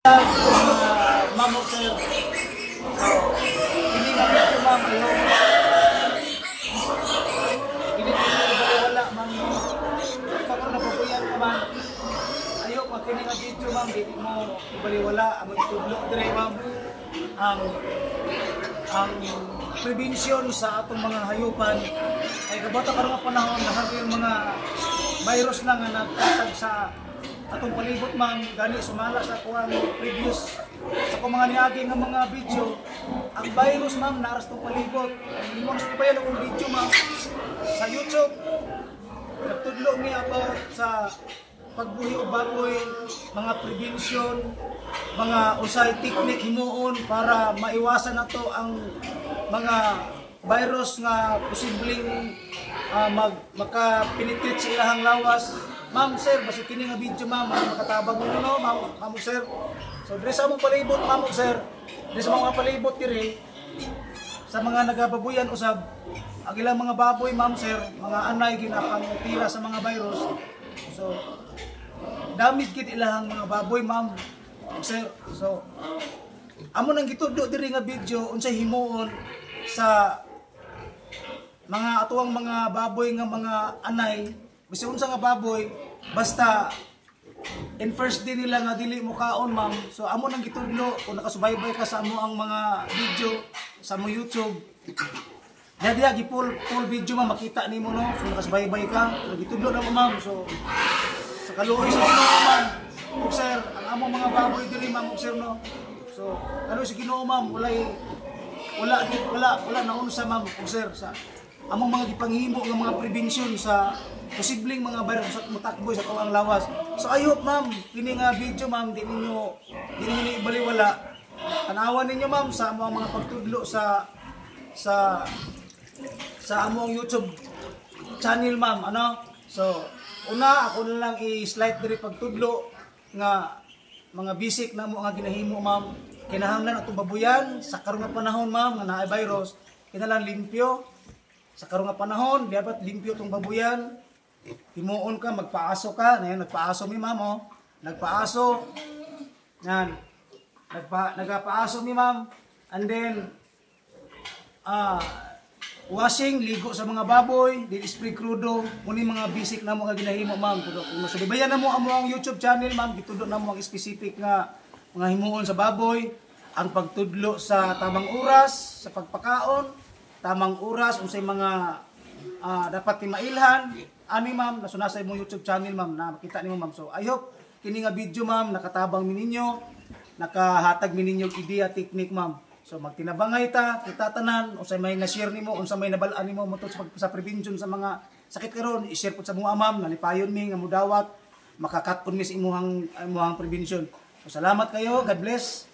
Ma'am sir, hindi nga medyo ma'am ayaw. Hindi wala ma'am. Kapag napapuyan ka ma'am, ayaw magkini nga video ma'am, hindi mo ibaliwala ang itudlo dire ma'am. Ang prevention sa atong mga hayupan ay kabata karon nga panahon na yung mga virus na nga nagtatag sa atong palibot ma'am, gani sumala sa kuha previous sa kung mga niagi nga mga video, ang virus ma'am naras tong palibot. Limang sa pa yan ang video ma'am sa YouTube. Nagtudlo niya about sa pagbuhi o baboy, mga prevention, mga usay technique himuon para maiwasan nato ang mga virus nga posibleng makapenetrate sa ilahang lawas. Ma'am sir, basta kini nga video ma'am, makatabang mo no, ma'am sir. So dire sa among palibot ma'am sir, dire sa mga palibot diri sa mga nagababuyan usab ang ilang mga baboy ma'am sir, mga anay ginapang tira sa mga virus. So damage gid ilahang mga baboy ma'am sir. So amo nang gitudlo diri nga video unsay himuon sa mga atuang mga baboy nga mga anay, bisan unsa nga baboy, basta in first day nila nga dili mo kaon ma'am. So amo nang gitudlo kung nakasubaybay ka sa amo ang mga video sa mo YouTube. Diya full video ma'am makita nimo no. So nakasubaybay ka, so gitudlo na mo ma'am. So sa kaluoy sa Ginoo ma'am, ug sir, ang among mga baboy diri ma'am ug sir no. So ano sa Ginoo ma'am, wala na unsa ma'am ug sir sa among mga gipanghimo nga mga prevention sa posibleng mga virus sa mutakboy sa tuang lawas. So I hope ma'am kini nga video ma'am di ninyo ibaliwala. Tanawan ninyo ma'am sa among mga pagtudlo sa among YouTube channel ma'am ano. So una ako na lang i-slide diri pagtudlo nga mga basic na mo nga ginahimo ma'am. Kinahanglan atong babuyan sa karon nga panahon ma'am nga naay virus, kinahanglan limpyo. Sa karong nga panahon, dapat limpyo tong babuyan. Himuon ka, magpaaso ka. Ngayon, nagpaaso mi ma'am, oh. Nagpaaso. Yan. Nagpaaso mi ma'am. And then, washing, ligo sa mga baboy, spray crudo. Muni mga basic na mo nga ginahimo ma'am. Kung masulibayan na mo ang YouTube channel ma'am, gitudlo na mo ang specific nga mga himuon sa baboy. Ang pagtudlo sa tamang oras, sa pagpakaon. Tamang oras unsay mga dapat timailhan ani ma'am nasunasay mo YouTube channel ma'am na makita nimo ma'am. So I hope kini nga video ma'am nakatabang mi ninyo, nakahatag mi ninyo ideya technique ma'am. So magtinabangay ta kita tanan unsay may na-share nimo, unsay may nabal-an nimo mo sa prevention sa mga sakit karon i-share pud sa mga ma'am nalipayon mi nga mudawat makakat pud mi sa imuhang prevention. So salamat kayo, God bless.